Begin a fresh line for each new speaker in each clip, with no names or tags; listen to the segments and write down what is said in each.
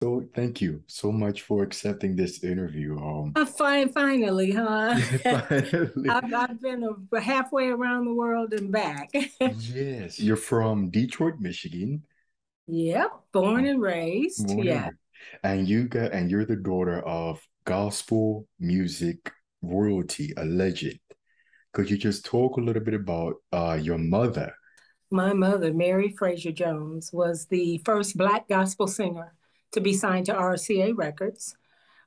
So thank you so much for accepting this interview.
Finally, huh?
Finally.
I've been halfway around the world and back.
Yes, you're from Detroit, Michigan.
Yep, born
Oh,
and raised.
born and
Yeah.
raised. And you're the daughter of gospel music royalty, a legend. Could you just talk a little bit about your mother?
My mother, Mary Fraser Jones, was the first Black gospel singer to be signed to RCA Records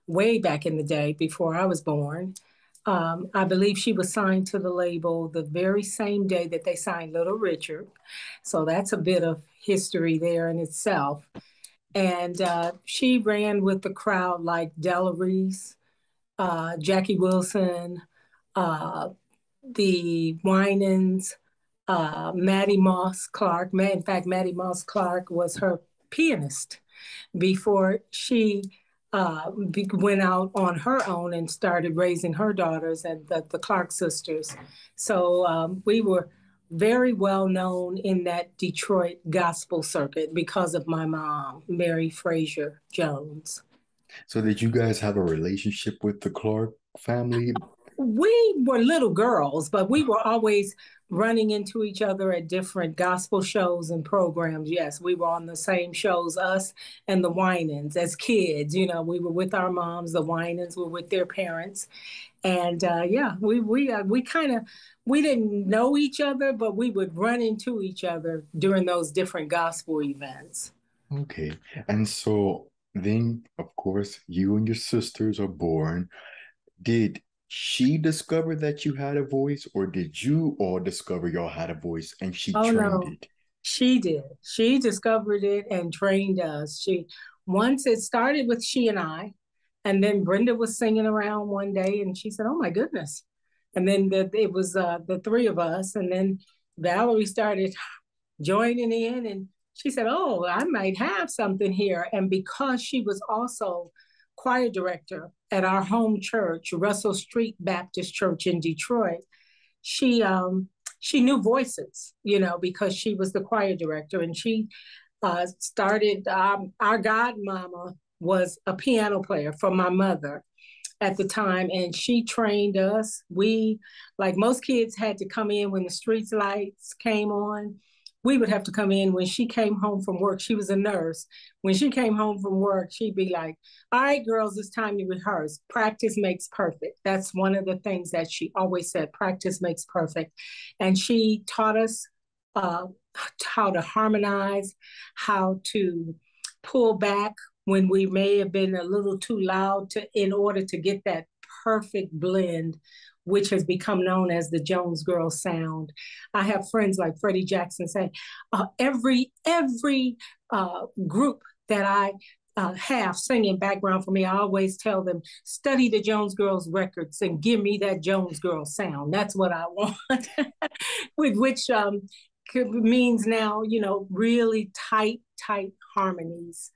way back in the day before I was born. I believe she was signed to the label the very same day that they signed Little Richard. So that's a bit of history there in itself. And she ran with the crowd like Della Reese, Jackie Wilson, uh, the Winans, Maddie Moss Clark. In fact, Maddie Moss Clark was her pianist before she went out on her own and started raising her daughters and the Clark sisters. So we were very well known in that Detroit gospel circuit because of my mom, Mary Fraser Jones.
So did you guys have a relationship with the Clark family?
We were little girls, but we were always running into each other at different gospel shows and programs. Yes, we were on the same shows, us and the Winans as kids. We were with our moms. The Winans were with their parents, and yeah, we kind of we didn't know each other, but we would run into each other during those different gospel events.
Okay. And so then, of course, you and your sisters are born. Did she discover that you had a voice, or did you all discover y'all had a voice and she
Oh
trained
no,
it?
she did. She discovered it and trained us. She once it started with she and I, and then Brenda was singing around one day, and she said, "Oh my goodness!" And then it was the three of us, and then Valerie started joining in, and she said, "Oh, I might have something here." And because she was also choir director at our home church, Russell Street Baptist Church in Detroit, she she knew voices, because she was the choir director, and she started. Our godmama was a piano player for my mother at the time, and she trained us. We, like most kids, had to come in when the street lights came on. We would have to come in when she came home from work. She was a nurse. When she came home from work, she'd be like, "All right, girls, it's time to rehearse. Practice makes perfect." That's one of the things that she always said, practice makes perfect. And she taught us uh, how to harmonize, how to pull back when we may have been a little too loud in order to get that perfect blend, which has become known as the Jones Girl sound. I have friends like Freddie Jackson say, every group that I have singing background for me, I always tell them, study the Jones Girls records and give me that Jones Girl sound. That's what I want. With which means now, really tight harmonies.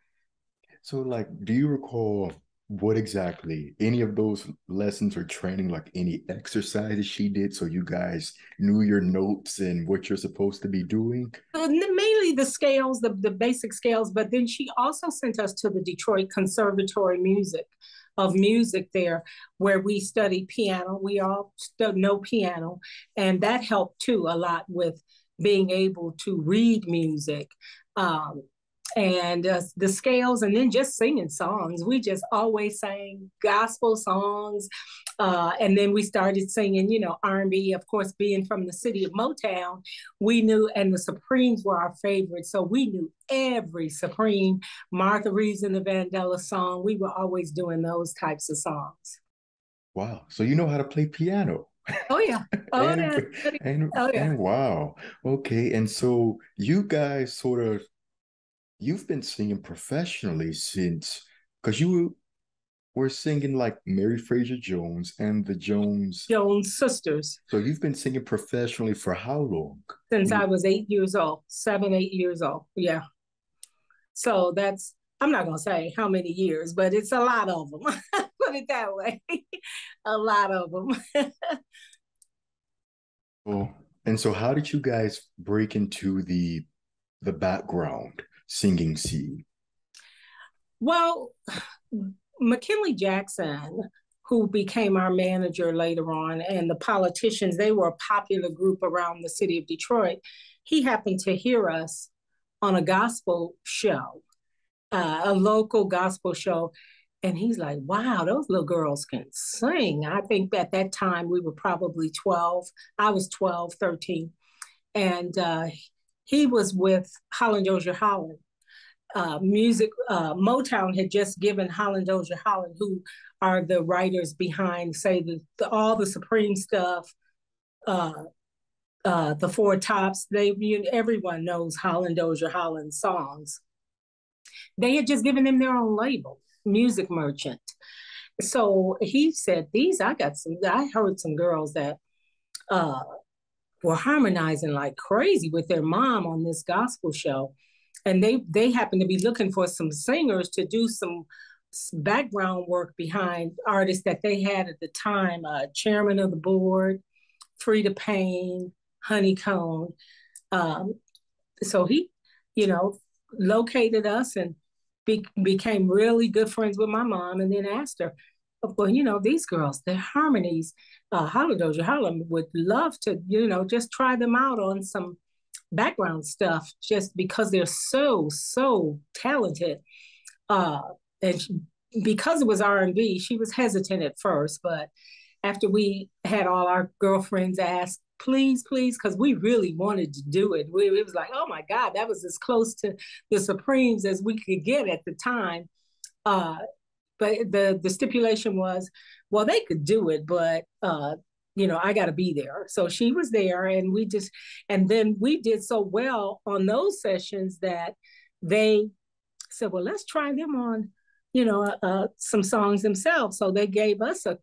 So, like, do you recall what exactly any of those lessons or training, like any exercises she did so you guys knew your notes and what you're supposed to be doing?
Mainly the scales, the basic scales, but then she also sent us to the Detroit Conservatory of music there, where we studied piano. We all know piano, and that helped too a lot with being able to read music. Um, and the scales, and then just singing songs. We just always sang gospel songs, and then we started singing, R&B. Of course, being from the city of Motown, we knew, and the Supremes were our favorite, so we knew every Supreme, Martha Reeves and the Vandella song. We were always doing those types of songs.
Wow. So you know how to play piano.
Oh yeah, oh
And
yeah, oh yeah.
and wow. Okay. And so you guys sort of you've been singing professionally since because you were singing like Mary Fraser Jones and the Jones.
Jones Sisters,
So you've been singing professionally for how long?
since I was 8 years old, 7, 8 years old. Yeah. So I'm not going to say how many years, but it's a lot of them. Put it that way. A lot of them.
Oh, and so how did you guys break into the background singing scene?
Well, McKinley Jackson, who became our manager later on, and the politicians, they were a popular group around the city of Detroit. He happened to hear us on a gospel show, a local gospel show. And he's like, wow, those little girls can sing. I think at that time we were probably 12. I was 12, 13. And he was with Holland Dozier Holland. Motown had just given Holland Dozier Holland, who are the writers behind, say, all the Supreme stuff, uh, the Four Tops. Everyone knows Holland Dozier Holland songs. They had just given them their own label, Music Merchant. So he said, I heard some girls that uh, were harmonizing like crazy with their mom on this gospel show. And they happened to be looking for some singers to do some background work behind artists that they had at the time, chairman of the board, Frida Payne, Honeycomb. Um, so he, you know, located us and became really good friends with my mom, and then asked her, well, these girls, their harmonies, Holodoja Harlem would love to, just try them out on some background stuff just because they're so talented. Uh, and she, because it was R&B, she was hesitant at first, but after we had all our girlfriends ask, please, please, because we really wanted to do it. It was like, oh my God, that was as close to the Supremes as we could get at the time. Uh, but the stipulation was, well, they could do it, but I got to be there. So she was there, and then we did so well on those sessions that they said, well, let's try them on, some songs themselves. So they gave us a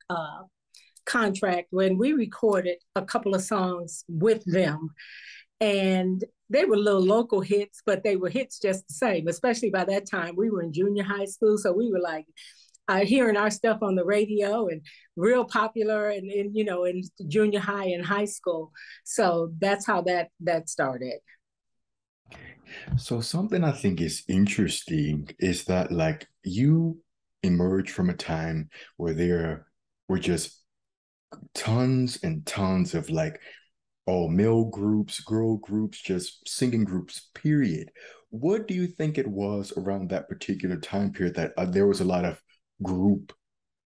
contract when we recorded a couple of songs with them. And they were little local hits, but they were hits just the same, especially by that time. We were in junior high school. So we were like hearing our stuff on the radio and real popular and in junior high and high school. So that's how that started.
So something I think is interesting is that like you emerge from a time where there were just tons and tons of like all male groups, girl groups, just singing groups, period. What do you think it was around that particular time period that there was a lot of group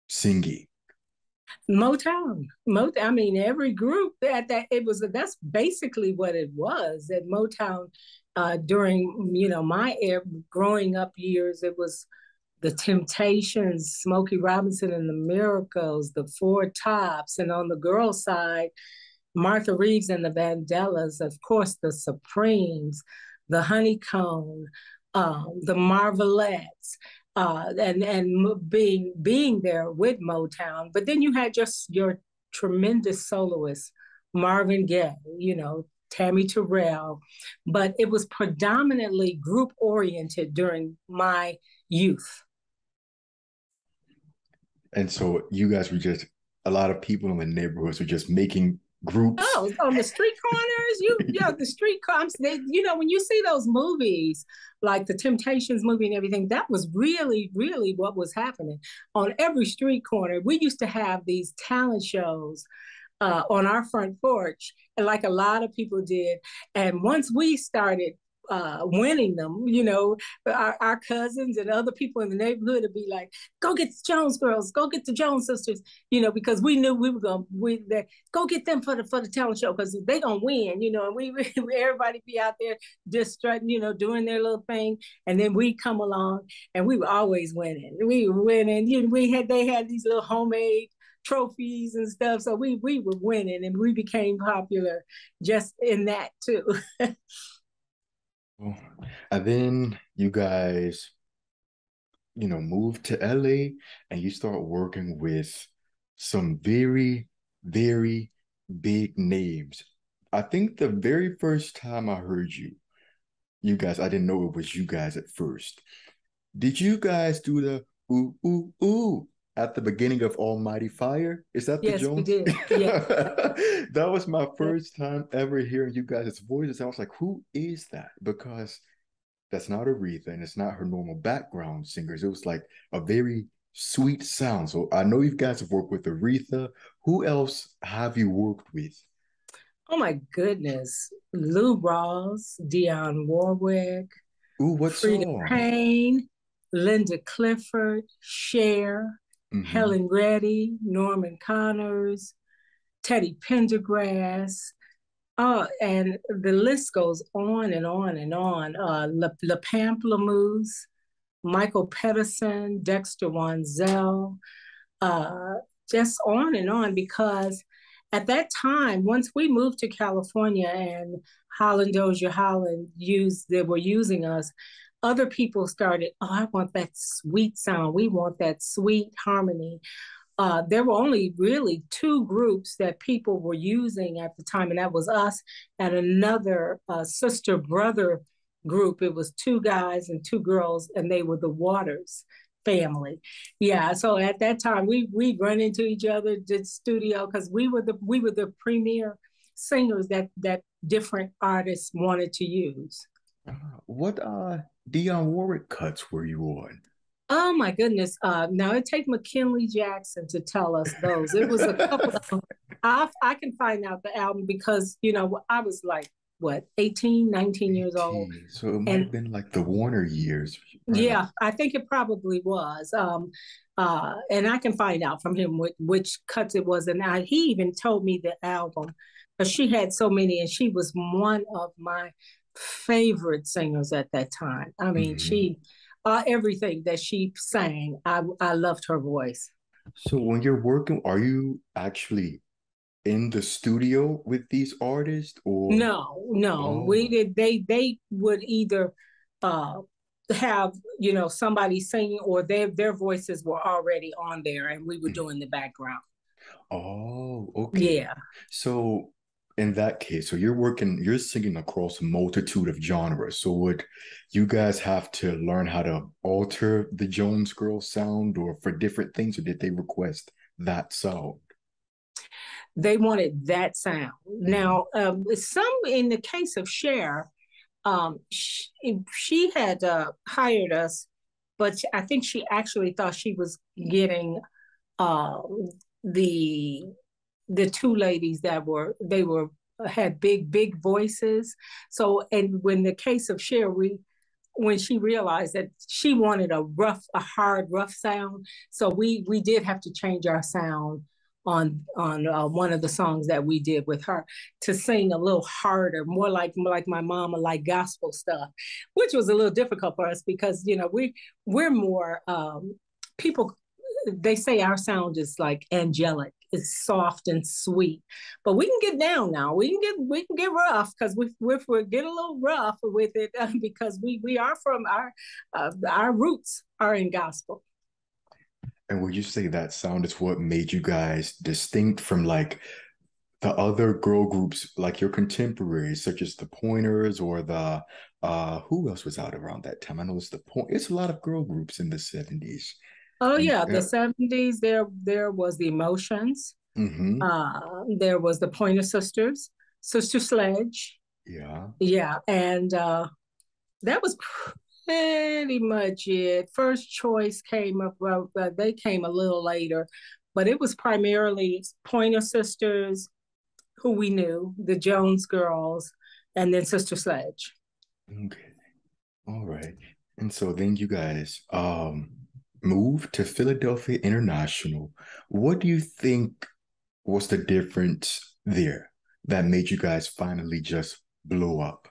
singing?
Motown. I mean, every group that it was. That's basically what it was at Motown. During my growing up years, it was the Temptations, Smokey Robinson and the Miracles, the Four Tops, and on the girl side, Martha Reeves and the Vandellas, of course, the Supremes, the Honeycomb, the Marvelettes, and being there with Motown. But then you had just your tremendous soloists, Marvin Gaye, Tammy Terrell, but it was predominantly group oriented during my youth.
And so you guys were just a lot of people in the neighborhoods were just making groups.
Oh, on the street corners, the street cops. When you see those movies, like the Temptations movie and everything, that was really, really what was happening on every street corner. We used to have these talent shows on our front porch, and like a lot of people did. And once we started winning them, our cousins and other people in the neighborhood would be like, "Go get the Jones girls, go get the Jones sisters," because we knew we were gonna go get them for the talent show because they gonna win, And we everybody be out there just strutting, doing their little thing, and then we come along and we were always winning. We were winning. They had these little homemade trophies and stuff. So we were winning and we became popular just in that too.
And then you guys, moved to LA and you start working with some very, very big names. I think the very first time I heard you guys, I didn't know it was you guys at first. Did you guys do the ooh, ooh, ooh at the beginning of Almighty Fire? Is that the
Yes, we
Jones?
did. Yeah.
That was my first time ever hearing you guys' voices. I was like, who is that? Because that's not Aretha and it's not her normal background singers. It was like a very sweet sound. So I know you guys have worked with Aretha. Who else have you worked with?
Oh my goodness. Lou Rawls, Dionne Warwick,
Ooh, what
Frida
song?
Payne, Linda Clifford, Cher,
Mm-hmm.
Helen Reddy, Norman Connors, Teddy Pendergrass. And the list goes on and on and on. Le Pamplemousse, Michael Pedersen, Dexter Wansell, uh, just on and on. Because at that time, once we moved to California and Holland Dozier Holland they were using us, other people started, oh, I want that sweet sound. We want that sweet harmony. There were only really two groups that people were using at the time, and that was us and another sister brother group. It was two guys and two girls, and they were the Waters family. Yeah, so at that time we run into each other, did studio because we were the premier singers that different artists wanted to use.
What Dionne Warwick cuts were you on?
Oh my goodness. Now it takes McKinley Jackson to tell us those. It was a couple of, I can find out the album because, I was like, what, 18, 19 years old.
18. So it might
And
have been like the Warner years, right?
yeah, I think it probably was. And I can find out from him which cuts it was. And he even told me the album because she had so many, and she was one of my favorite singers at that time. I mean,
Hmm.
everything that she sang, I loved her voice.
So when you're working, are you actually in the studio with these artists or
No, no, we
oh,
did. They would either uh, have somebody singing, or their voices were already on there, and we were doing the background.
oh, okay.
Yeah.
So in that case, so you're singing across a multitude of genres. So would you guys have to learn how to alter the Jones Girl sound or for different things, or did they request that sound?
They wanted that sound.
Mhm.
Now, some in the case of Cher, she had hired us, but I think she actually thought she was getting uh, the the two ladies that they were had big voices. So, and when the case of Cher, when she realized that she wanted a hard, rough sound, so we did have to change our sound on one of the songs that we did with her to sing a little harder, more like my mama, like gospel stuff, which was a little difficult for us because we're more people. They say our sound is like angelic. It's soft and sweet, but we can get down now. We can get rough because we get a little rough with it because we are from our roots are in gospel.
And would you say that sound is what made you guys distinct from like the other girl groups, like your contemporaries, such as the Pointers or the who else was out around that time? I know it's the Point. It's a lot of girl groups in the 70s.
Oh
And
yeah, the 70s. There was the Emotions.
mm-hmm,
There was the Pointer Sisters, Sister Sledge.
yeah.
Yeah, and that was pretty much it. First Choice came up. Well, they came a little later, but it was primarily Pointer Sisters, who we knew, the Jones Girls, and then Sister Sledge.
Okay. All right. And so then you guys moved to Philadelphia International. What do you think was the difference there that made you guys finally just blow up?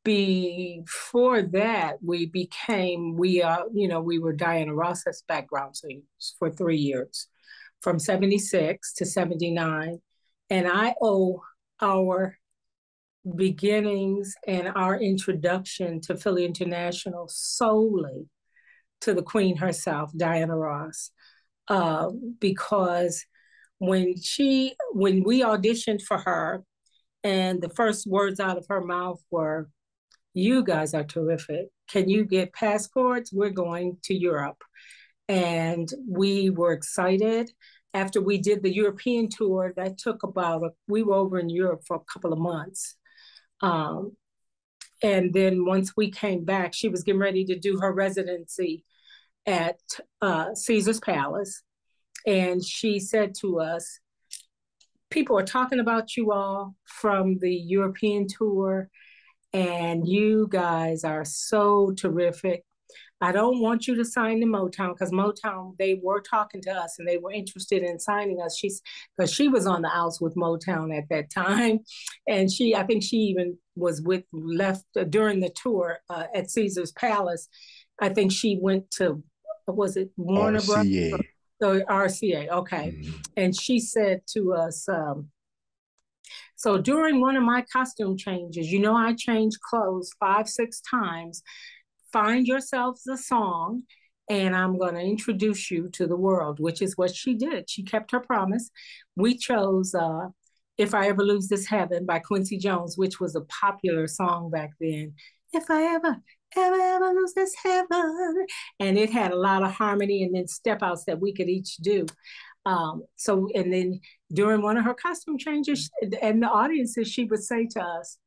Before that, we were Diana Ross's background singers for 3 years, from 76 to 79. And I owe our beginnings and our introduction to Philly International solely to the Queen herself, Diana Ross, because when we auditioned for her, and the first words out of her mouth were, "You guys are terrific. Can you get passports? We're going to Europe." And we were excited. After we did the European tour, that took we were over in Europe for a couple of months. Um, And then once we came back, she was getting ready to do her residency at Caesar's Palace. And she said to us, people are talking about you all from the European tour, and you guys are so terrific. I don't want you to sign to Motown because Motown, they were talking to us and they were interested in signing us. She's because she was on the outs with Motown at that time. And I think she even was left during the tour at Caesar's Palace. I think she went to, was it Warner Brothers?
RCA.
So RCA, okay.
Mm-hmm.
And she said to us, so during one of my costume changes, I change clothes 5, 6 times. Find yourselves a song, and I'm going to introduce you to the world, which is what she did. She kept her promise. We chose If I Ever Lose This Heaven by Quincy Jones, which was a popular song back then. If I ever lose this heaven. And it had a lot of harmony and then step outs that we could each do. And then during one of her costume changes, and the audiences, she would say to us,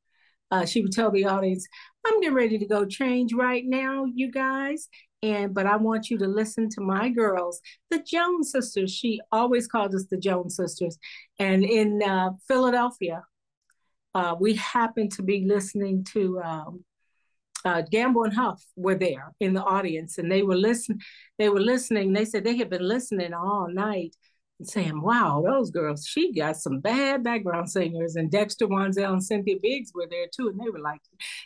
she would tell the audience, I'm getting ready to go change right now, you guys. But I want you to listen to my girls, the Jones sisters. She always called us the Jones sisters. And in Philadelphia, we happened to be listening to Gamble and Huff were there in the audience, and they were listening. They said they had been listening all night and saying, wow, those girls, she got some bad background singers. And Dexter Wanzel and Cynthia Biggs were there too. And they were like,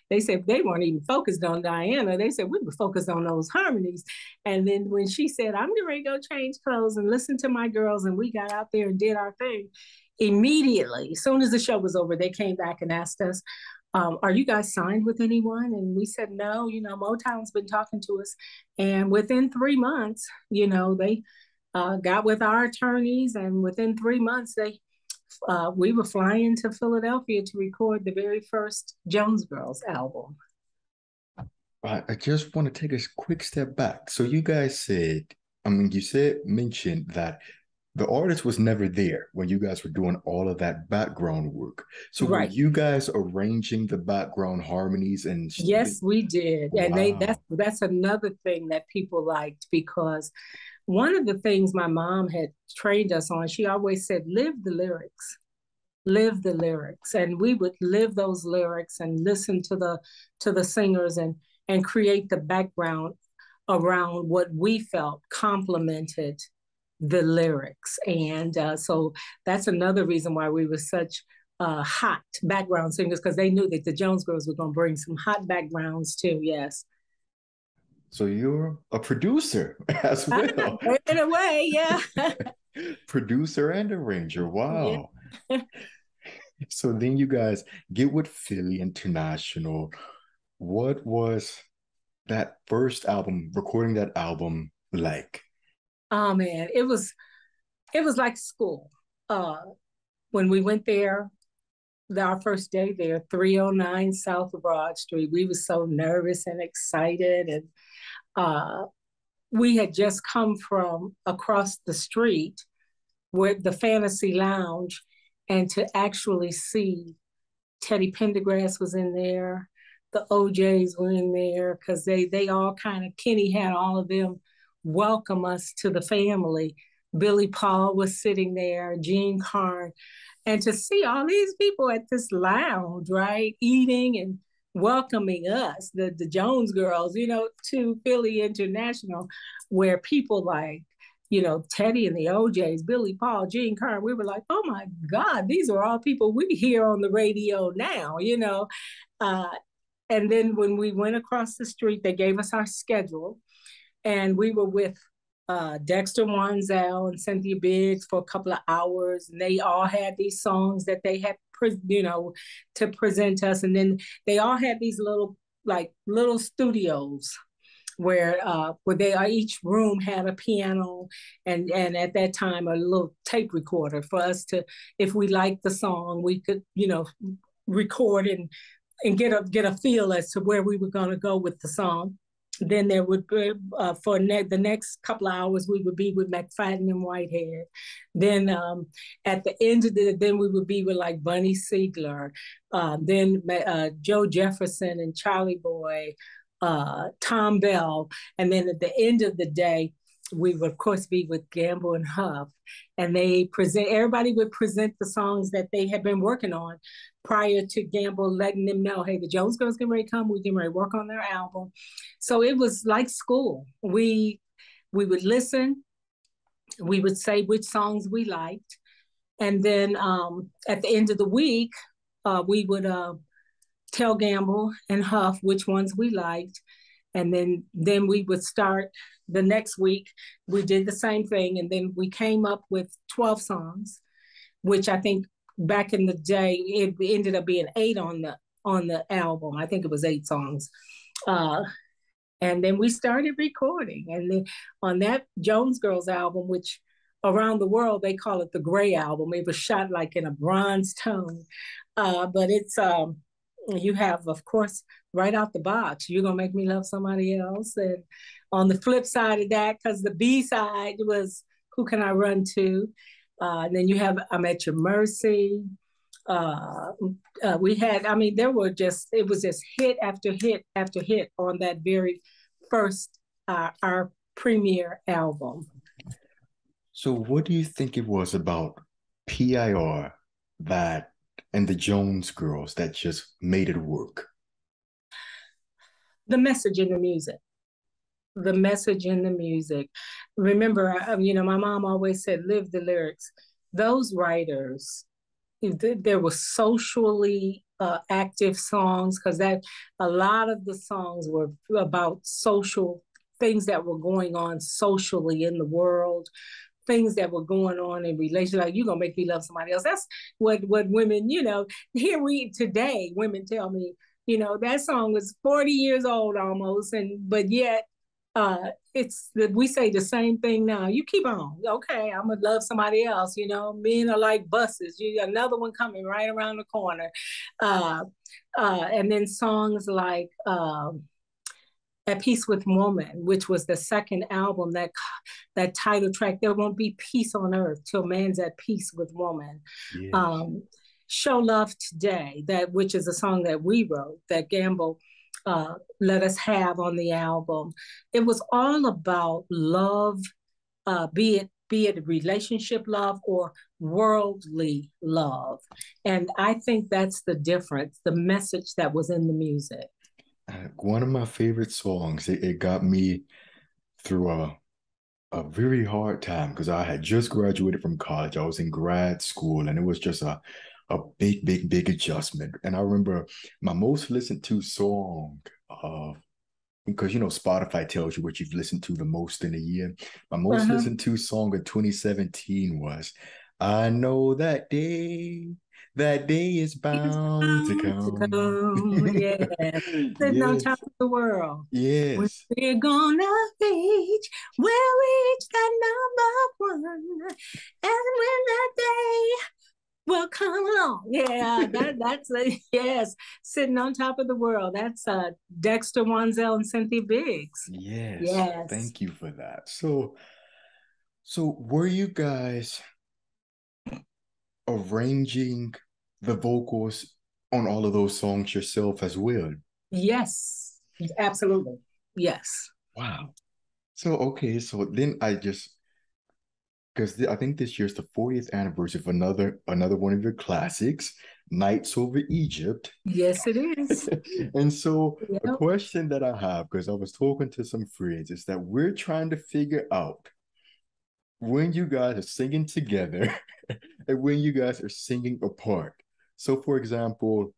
they said they weren't even focused on Diana. They said we were focused on those harmonies. And then when she said, I'm getting ready to go change clothes and listen to my girls, and we got out there and did our thing, immediately, as soon as the show was over, they came back and asked us, are you guys signed with anyone? And we said, no, Motown's been talking to us. And within 3 months, they got with our attorneys, and within 3 months, we were flying to Philadelphia to record the very first Jones Girls album.
I just want to take a quick step back. So you guys said, mentioned that the artist was never there when you guys were doing all of that background work. So were
Right.
you guys arranging the background harmonies and
Yes, we did. And
wow.
that's another thing that people liked, because one of the things my mom had trained us on, she always said, live the lyrics. Live the lyrics. And we would live those lyrics and listen to the singers and create the background around what we felt complemented the lyrics. And so that's another reason why we were such hot background singers, because they knew that the Jones Girls were going to bring some hot backgrounds too. Yes.
So you're a producer as well.
In a way, yeah.
Producer and arranger.
Yeah.
Wow. So then you guys get with Philly International. What was that first album, recording that album like?
Oh man, it was like school. When we went there, our first day there, 309 South Broad Street, we were so nervous and excited. And we had just come from across the street with the Fantasy Lounge, and to actually see Teddy Pendergrass was in there, the OJs were in there, because they all kind of, Kenny had all of them welcome us to the family. Billy Paul was sitting there, Gene Carn, and to see all these people at this lounge, right, eating and welcoming us, the Jones Girls, to Philly International, where people like, Teddy and the OJs, Billy Paul, Gene Carn, we were like, oh my God, these are all people we hear on the radio now, Uh, and then when we went across the street, they gave us our schedule, and we were with Dexter Wanzel and Cynthia Biggs for a couple of hours, and they all had these songs that they had, to present us, and then they all had these little studios where they each room had a piano and at that time a little tape recorder for us to, if we liked the song, we could record and get a feel as to where we were going to go with the song. Then there would be the next couple of hours we would be with McFadden and Whitehead. Then at the end of then we would be with like Bunny Siegler, then Joe Jefferson and Charlie Boy, Tom Bell, and then at the end of the day we would of course be with Gamble and Huff, and everybody would present the songs that they had been working on prior to Gamble letting them know, hey, the Jones Girls getting ready to come, we're getting ready to work on their album. So it was like school. We would listen, we would say which songs we liked, and then at the end of the week, we would tell Gamble and Huff which ones we liked, and then we would start the next week. We did the same thing, and then we came up with 12 songs, which I think back in the day it ended up being 8 on the album. I think it was 8 songs. And then we started recording. And then on that Jones Girls album, which around the world they call it the gray album, it was shot like in a bronze tone. But it's you have, of course, right out the box, You're Gonna Make Me Love Somebody Else. And on the flip side of that, because the B side was Who Can I Run To? And then you have I'm at Your Mercy. We had, I mean, it was just hit after hit after hit on that very first, our premiere album.
So what do you think it was about PIR that and the Jones Girls that just made it work?
The message in the music. The message in the music. Remember, my mom always said, live the lyrics. Those writers, there were socially active songs, because that a lot of the songs were about social things that were going on socially in the world, things that were going on in relationships. Like, You're Gonna Make Me Love Somebody Else. That's what women, here today, women tell me, that song was 40 years old almost, but yet it's that we say the same thing now. You keep on, okay, I'm gonna love somebody else. Men are like buses. You got another one coming right around the corner. And then songs like At Peace with Woman, which was the second album, that title track, There Won't Be Peace on Earth Till Man's at Peace with Woman.
Yes.
Show Love Today, which is a song that we wrote, that Gamble let us have on the album. It was all about love, be it relationship love or worldly love. And I think that's the difference, the message that was in the music.
One of my favorite songs. It got me through a very hard time because I had just graduated from college. I was in grad school, and it was just a big, big, big adjustment. And I remember my most listened to song because Spotify tells you what you've listened to the most in a year. My most listened to song of 2017 was I Know That Day is bound to come.
Yeah. Sitting on
Yes.
top of the world. When
Yes.
we're gonna we'll reach that number 1. And when that day will come along. Yeah, that's yes, Sitting on Top of the World. That's Dexter Wansell and Cynthia Biggs.
Yes.
Yes.
Thank you for that. So were you guys arranging the vocals on all of those songs yourself as well?
Yes, absolutely. Yes.
Wow. So okay, so then because I think this year's the 40th anniversary of another one of your classics, Nights Over Egypt.
Yes, it is.
And so a
Yep.
question that I have, because I was talking to some friends, is that we're trying to figure out when you guys are singing together and when you guys are singing apart. So for example,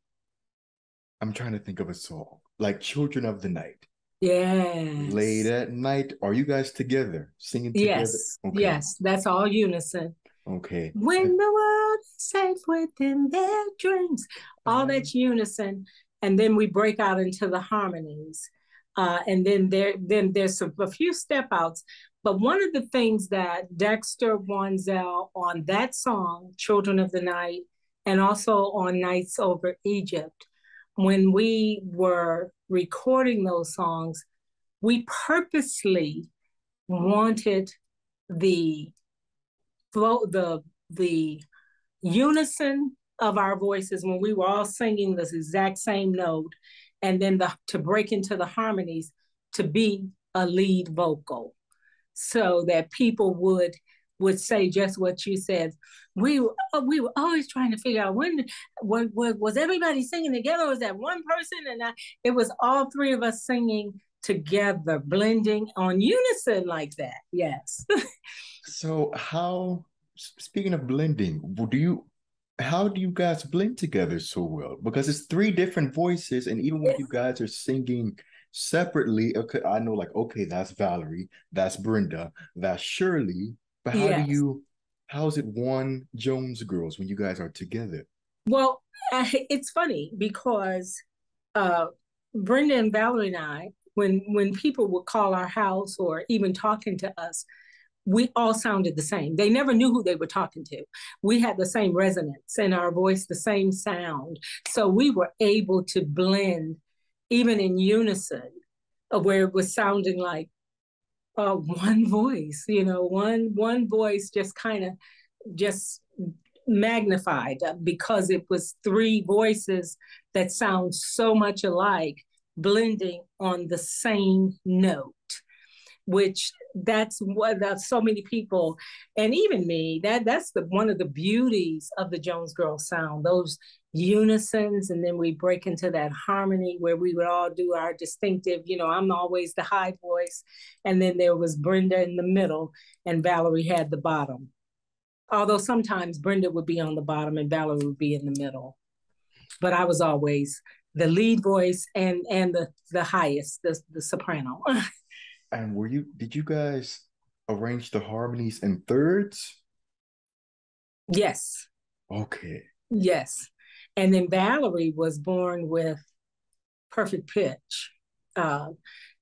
I'm trying to think of a song like Children of the Night. Late
Yes.
at night, are you guys together singing together?
Yes.
Okay.
Yes. That's all unison.
Okay.
When the world is safe within their dreams, all that's unison, and then we break out into the harmonies, and then there's a few step outs. But one of the things that Dexter Wansell on that song, Children of the Night, and also on Nights Over Egypt, when we were recording those songs, we purposely wanted the the unison of our voices when we were all singing this exact same note, and then to break into the harmonies to be a lead vocal, so that people would say just what you said. We were always trying to figure out when was everybody singing together, or was that one person? And it was all three of us singing together, blending on unison like that. Yes.
So how, speaking of blending, how do you guys blend together so well? Because it's three different voices, and even when you guys are singing separately, okay, I know like, okay, that's Valerie, that's Brenda, that's Shirley, but
Yes.
how's it one Jones Girls when you guys are together?
Well, it's funny because uh, Brenda and Valerie and I, when people would call our house or even talking to us, we all sounded the same. They never knew who they were talking to. We had the same resonance in our voice, the same sound. So we were able to blend even in unison, where it was sounding like one voice, one voice just kind of just magnified because it was three voices that sound so much alike blending on the same note, which that's what that's so many people, and even me, that's the one of the beauties of the Jones Girl sound, those unisons, and then we break into that harmony where we would all do our distinctive, I'm always the high voice, and then there was Brenda in the middle and Valerie had the bottom, although sometimes Brenda would be on the bottom and Valerie would be in the middle, but I was always the lead voice and the highest, the soprano.
And did you guys arrange the harmonies in thirds?
Yes.
Okay.
Yes. And then Valerie was born with perfect pitch. Uh,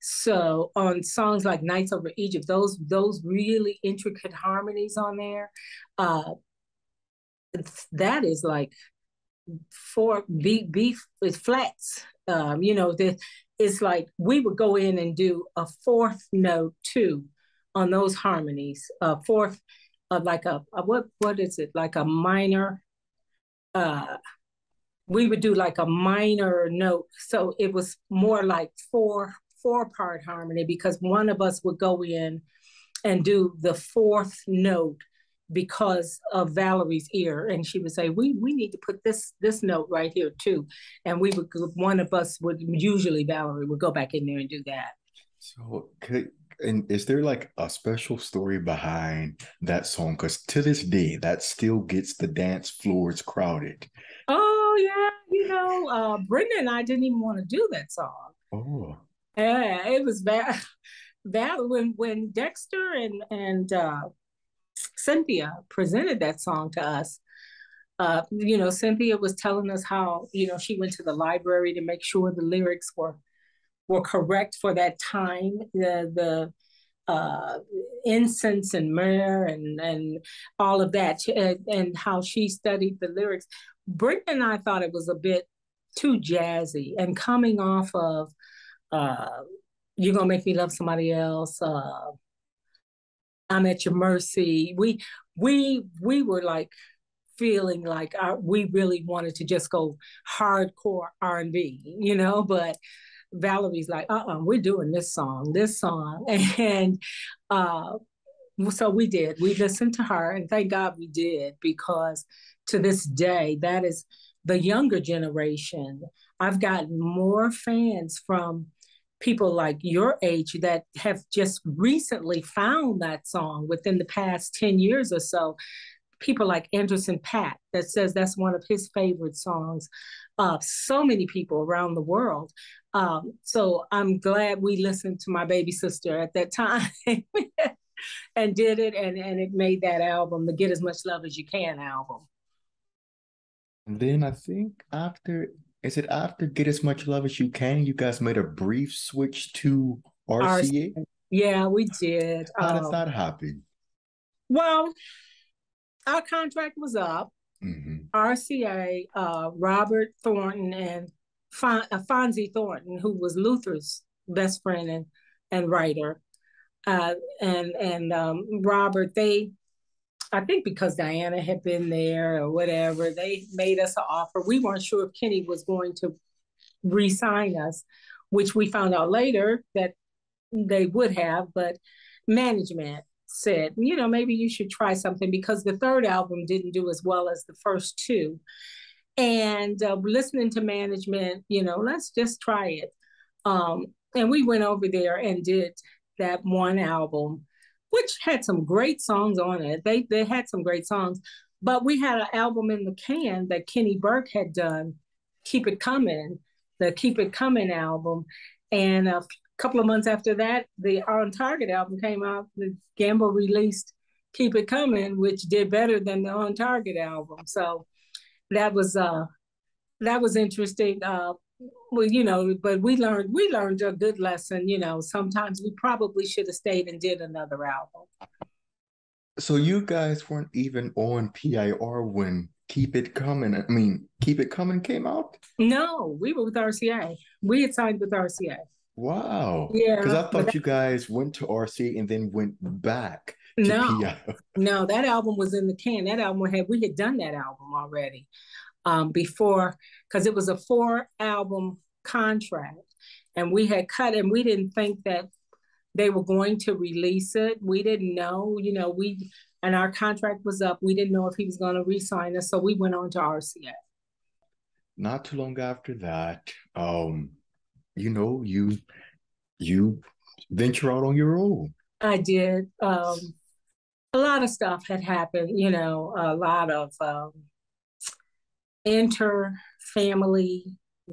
so on songs like Nights Over Egypt, those really intricate harmonies on there, uh, that is like four B with flats. That it's like we would go in and do a fourth note too on those harmonies. Fourth, like a what is it, like a minor, uh we would do like a minor note, so it was more like four part harmony, because one of us would go in and do the fourth note because of Valerie's ear, and she would say, we need to put this note right here too, and we would, one of us would, usually Valerie would go back in there and do that.
So, and is there like a special story behind that song? Because to this day, that still gets the dance floors crowded.
Oh yeah, Brenda and I didn't even want to do that song.
Oh,
Yeah, it was bad. That when Dexter and Cynthia presented that song to us, Cynthia was telling us how, she went to the library to make sure the lyrics were correct for that time. The incense and myrrh and all of that, and how she studied the lyrics. Britt and I thought it was a bit too jazzy, and coming off of uh, "You're Gonna Make Me Love Somebody Else," "I'm at Your Mercy." We were like feeling like we really wanted to just go hardcore R&B, but Valerie's like, we're doing this song. And uh, so we did. We listened to her, and thank God we did, because to this day, that is the younger generation. I've gotten more fans from people like your age that have just recently found that song within the past 10 years or so. People like Anderson Paak that says that's one of his favorite songs. So many people around the world. So I'm glad we listened to my baby sister at that time and did it, and it made that album, the Get As Much Love As You Can album.
and then I think is it after Get As Much Love As You Can, you guys made a brief switch to
Our,
RCA?
yeah, we did.
How does that happen?
Well, our contract was up.
Mm-hmm.
RCA, Robert Thornton and Fonzie Thornton, who was Luther's best friend and writer. And Robert, I think because Diana had been there or whatever, they made us an offer. We weren't sure if Kenny was going to re-sign us, which we found out later that they would have, but management said, maybe you should try something because the third album didn't do as well as the first two. And listening to management, let's just try it. And we went over there and did that one album, which had some great songs on it. They had some great songs, but we had an album in the can that Kenny Burke had done, Keep It Coming, the Keep It Coming album. And a couple of months after that, the On Target album came out. The Gamble released Keep It Coming, which did better than the On Target album. So that was interesting. Well, but we learned a good lesson. Sometimes we probably should have stayed and did another album.
So you guys weren't even on PIR when Keep It Coming. I mean, Keep It Coming came out?
No, we were with RCA. We had signed with RCA.
Wow. Because
Yeah,
I thought you guys went to RCA and then went back to
no,
PIR.
no, that album was in the can. That album we had done that album already before, because it was a 4 album contract, and we had cut, and we didn't think that they were going to release it. We didn't know, and our contract was up. We didn't know if he was going to re-sign us, so we went on to RCA.
Not too long after that, you venture out on your own.
I did. A lot of stuff had happened, a lot of inter-family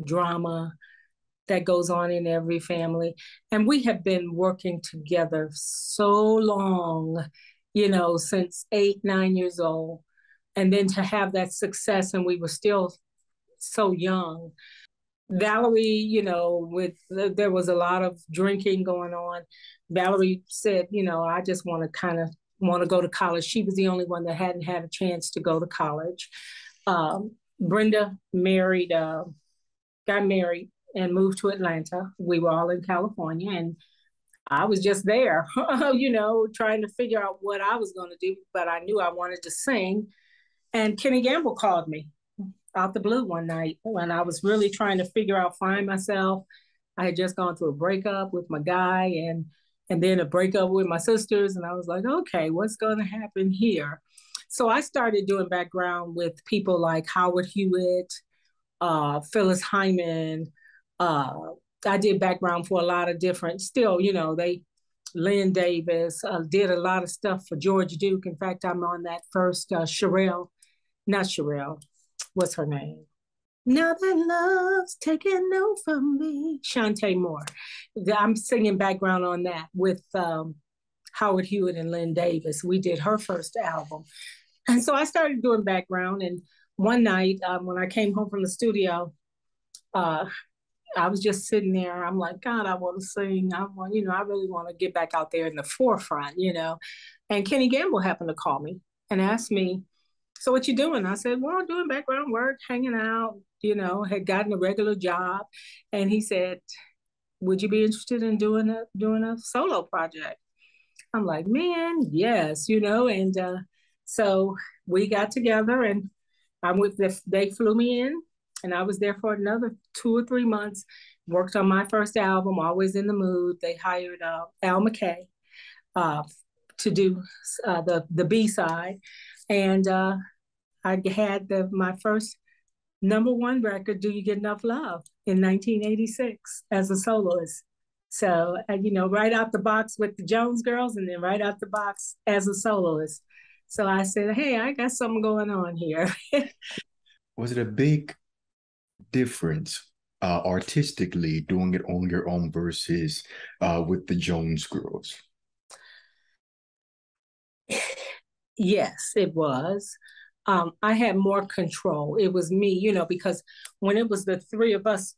drama that goes on in every family. And we have been working together so long, since 8, 9 years old. And then to have that success, and we were still so young. Valerie, there was a lot of drinking going on. Valerie said, I just want to go to college. She was the only one that hadn't had a chance to go to college. Brenda got married and moved to Atlanta. We were all in California, and I was just there, trying to figure out what I was going to do, but I knew I wanted to sing. And Kenny Gamble called me out the blue one night when I was really trying to find myself. I had just gone through a breakup with my guy and then a breakup with my sisters. And I was like, okay, what's going to happen here? So I started doing background with people like Howard Hewitt, Phyllis Hyman. I did background for a lot of different, Lynn Davis, did a lot of stuff for George Duke. In fact, I'm on that first not Sherelle, what's her name? Now that love's taken over me. Shantae Moore. I'm singing background on that with Howard Hewitt and Lynn Davis. We did her first album. And so I started doing background. And one night when I came home from the studio, I was just sitting there. I'm like, God, I want to sing. I really want to get back out there in the forefront, And Kenny Gamble happened to call me and asked me, so what you doing? I said, well, I'm doing background work, hanging out, had gotten a regular job. And he said, would you be interested in doing a solo project? I'm like, man, yes, and so we got together and they flew me in and I was there for another 2 or 3 months, worked on my first album, Always in the Mood. They hired Al McKay to do the B-side. And I had my first #1 record, Do You Get Enough Love, in 1986 as a soloist. So, right out the box with the Jones Girls and then right out the box as a soloist. So I said, hey, I got something going on here.
Was it a big difference artistically doing it on your own versus with the Jones Girls?
Yes, it was. I had more control. It was me, because when it was the 3 of us,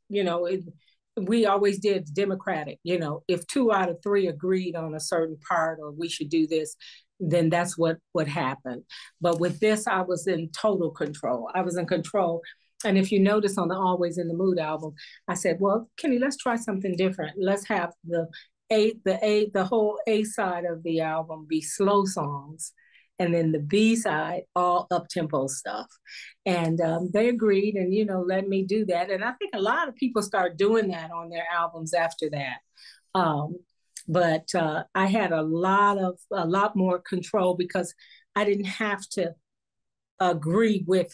we always did democratic. If 2 out of 3 agreed on a certain part or we should do this, then that's what happened. But with this, I was in total control. I was in control. And if you notice on the Always in the Mood album, I said, well, Kenny, let's try something different. Let's have the the whole A side of the album be slow songs, and then the B side all up tempo stuff. And they agreed, and let me do that. And I think a lot of people start doing that on their albums after that. Um, but I had a lot more control because I didn't have to agree with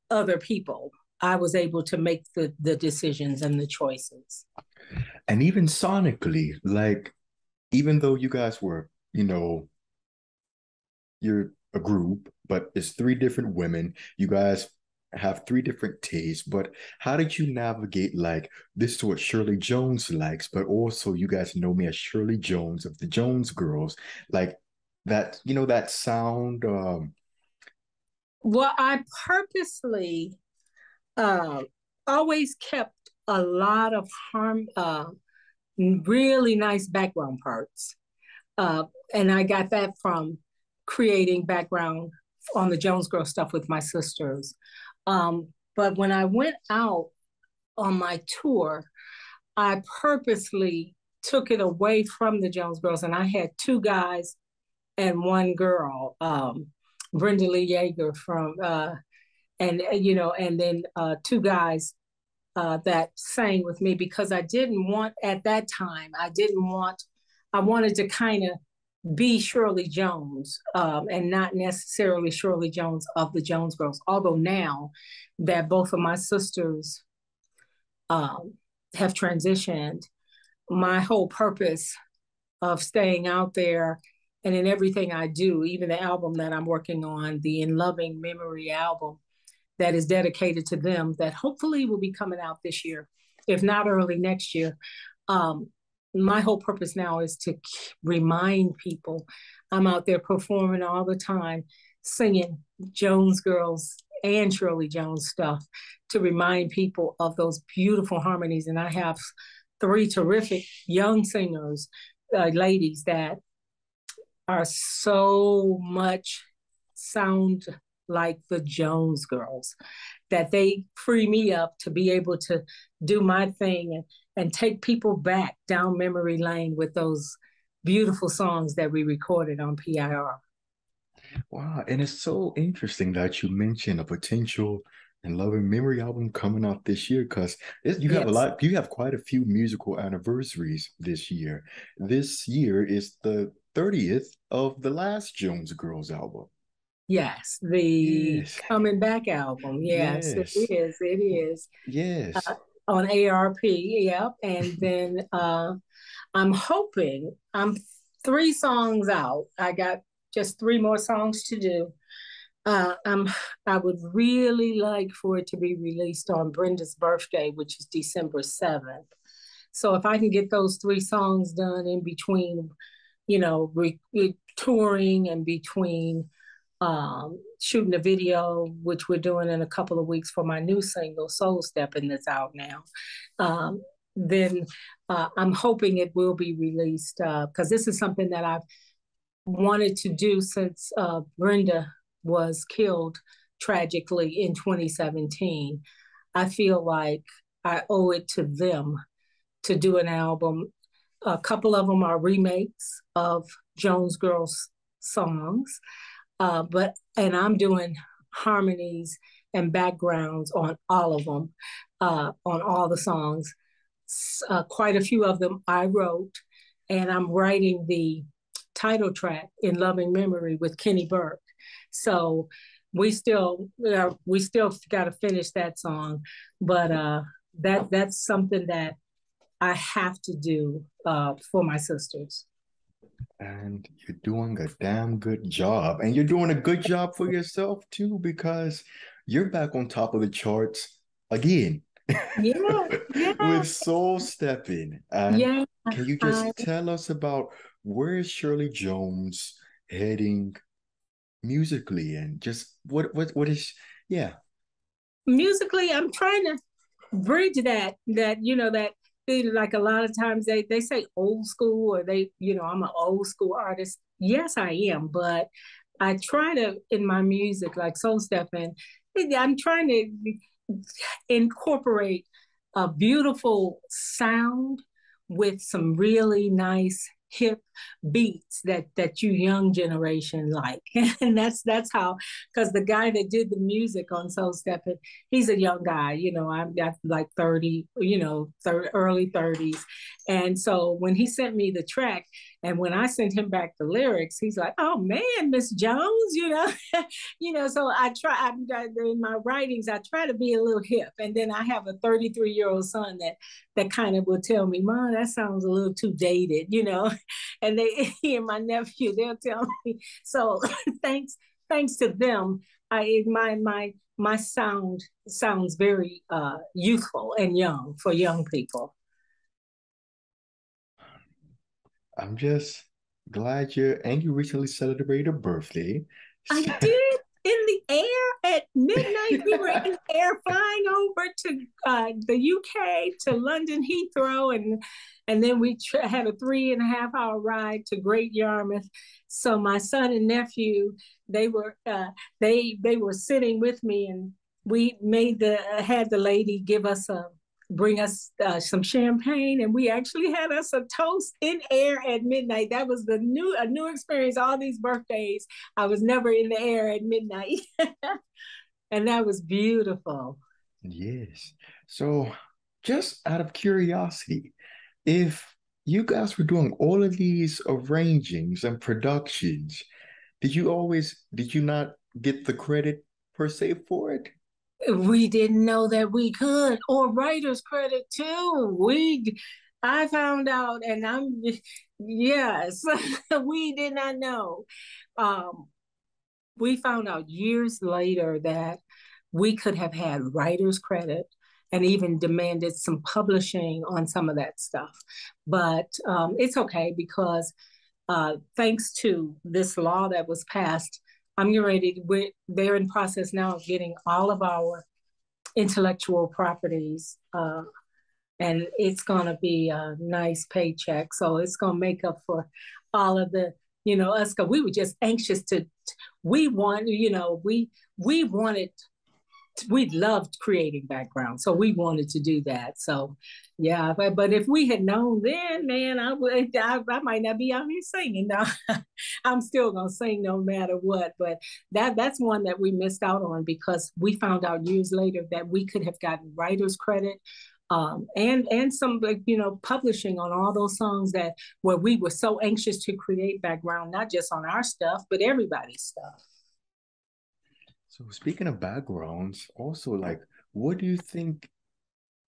other people. I was able to make the decisions and the choices.
And even sonically, like even though you guys were, you're a group, but it's three different women. You guys have three different tastes, but how did you navigate like this is what Shirley Jones likes, but also you guys know me as Shirley Jones of the Jones Girls, like that, that sound.
Well, I purposely uh, always kept a lot of really nice background parts. Uh, and I got that from creating background on the Jones Girl stuff with my sisters. But when I went out on my tour, I purposely took it away from the Jones Girls, and I had two guys and one girl, Brenda Lee Yeager from, and then two guys that sang with me because I didn't want at that time. I wanted to kind of be Shirley Jones and not necessarily Shirley Jones of the Jones Girls. Although now that both of my sisters um, have transitioned, my whole purpose of staying out there and in everything I do, even the album that I'm working on, the In Loving Memory album that is dedicated to them, that hopefully will be coming out this year, if not early next year. Um, my whole purpose now is to remind people I'm out there performing all the time, singing Jones Girls and Shirley Jones stuff to remind people of those beautiful harmonies. And I have three terrific young singers, ladies that are so much sound like the Jones Girls that they free me up to be able to do my thing and take people back down memory lane with those beautiful songs that we recorded on PIR.
Wow, and it's so interesting that you mentioned a potential and loving memory album coming out this year because
Yes,
you have quite a few musical anniversaries this year. This year is the 30th of the last Jones Girls album.
yes, the
Yes,
Coming Back album. Yes, it
yes,
is. It is
yes.
on ARP. Yep, and then I'm hoping I'm three songs out. I got just three more songs to do. Uh, I'm, I would really like for it to be released on Brenda's birthday, which is December 7th. So if I can get those three songs done in between, touring and between shooting a video, which we're doing in a couple of weeks for my new single, Soul Stepping, that's out now. Then I'm hoping it will be released because this is something that I've wanted to do since Brenda was killed tragically in 2017. I feel like I owe it to them to do an album. A couple of them are remakes of Jones Girls songs, and I'm doing harmonies and backgrounds on all of them, on all the songs. Quite a few of them I wrote, and I'm writing the title track in Loving Memory with Kenny Burke. So we still got to finish that song, but that's something that I have to do for my sisters.
And you're doing a damn good job. And you're doing a good job for yourself too, because you're back on top of the charts again
Yeah, yeah,
with Soul Stepping. And
yeah.
can you
I
just tell us about where is Shirley Jones heading musically and just what is yeah.
musically, I'm trying to bridge that like a lot of times they say old school or I'm an old school artist. Yes, I am, but I try to in my music like soul stepping. I'm trying to incorporate a beautiful sound with some really nice hip beats that you young generation like. And that's how, because the guy that did the music on Soul Steppin', he's a young guy, I'm like 30, early 30s. And so when he sent me the track, and when I sent him back the lyrics, he's like, oh man, Miss Jones, so in my writings, I try to be a little hip. And then I have a 33-year-old son that kind of will tell me, Mom, that sounds a little too dated. And he and my nephew, they'll tell me. So thanks to them, my sound sounds very youthful and young for young people.
I'm just glad you recently celebrated a birthday.
I did, in the air at midnight. We were in the air flying over to the UK, to London Heathrow, and then we had a 3.5 hour ride to Great Yarmouth. So my son and nephew, they were sitting with me, and we had the lady give us bring us some champagne, and we actually had us a toast in air at midnight. That was a new experience. All these birthdays, I was never in the air at midnight. And that was beautiful.
Yes. So, just out of curiosity, if you guys were doing all of these arrangings and productions, did you not get the credit per se for it?
We didn't know that we could, or writer's credit too. I found out, and yes, we did not know. Um, we found out years later that we could have had writer's credit and even demanded some publishing on some of that stuff. But it's okay, because thanks to this law that was passed, they're in process now of getting all of our intellectual properties, and it's going to be a nice paycheck. So it's going to make up for all of the, us. Cause we were just anxious we want, we wanted, we loved creating background, so we wanted to do that. So yeah, but if we had known then, man, I might not be out here singing now. I'm still gonna sing no matter what. But that's one that we missed out on, because we found out years later that we could have gotten writer's credit, and some, like, publishing on all those songs that where we were so anxious to create background, not just on our stuff but everybody's stuff.
So speaking of backgrounds, also like what do you think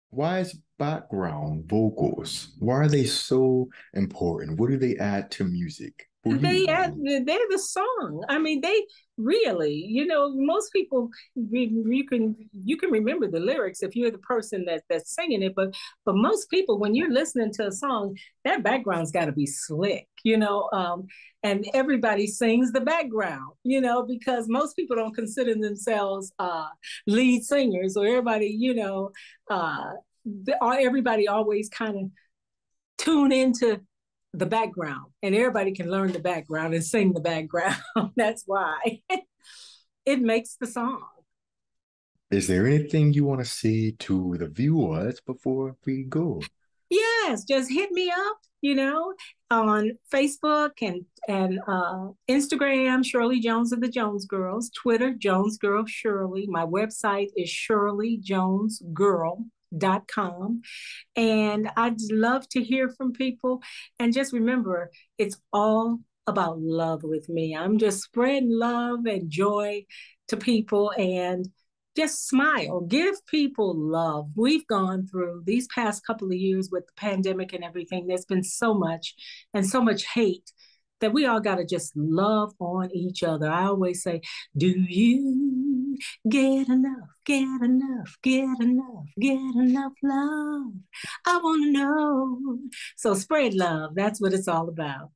why is background vocals? Why are they so important? What do they add to music for you?
They're the song. I mean, they really, most people, you can remember the lyrics if you're the person that's singing it, but most people, when you're listening to a song, that background's got to be slick, and everybody sings the background, because most people don't consider themselves lead singers, or everybody always kind of tune into the background, and everybody can learn the background and sing the background. That's why it makes the song.
Is there anything you want to say to the viewers before we go?
Yes, just hit me up, on Facebook and Instagram, Shirley Jones of the Jones Girls, Twitter, Jones Girl Shirley. My website is shirleyjonesgirl.com. And I'd love to hear from people. And just remember, it's all about love with me. I'm just spreading love and joy to people, and just smile, give people love. We've gone through these past couple of years with the pandemic and everything. There's been so much and so much hate that we all got to just love on each other. I always say, do you get enough, get enough, get enough, get enough love? I want to know. So spread love. That's what it's all about.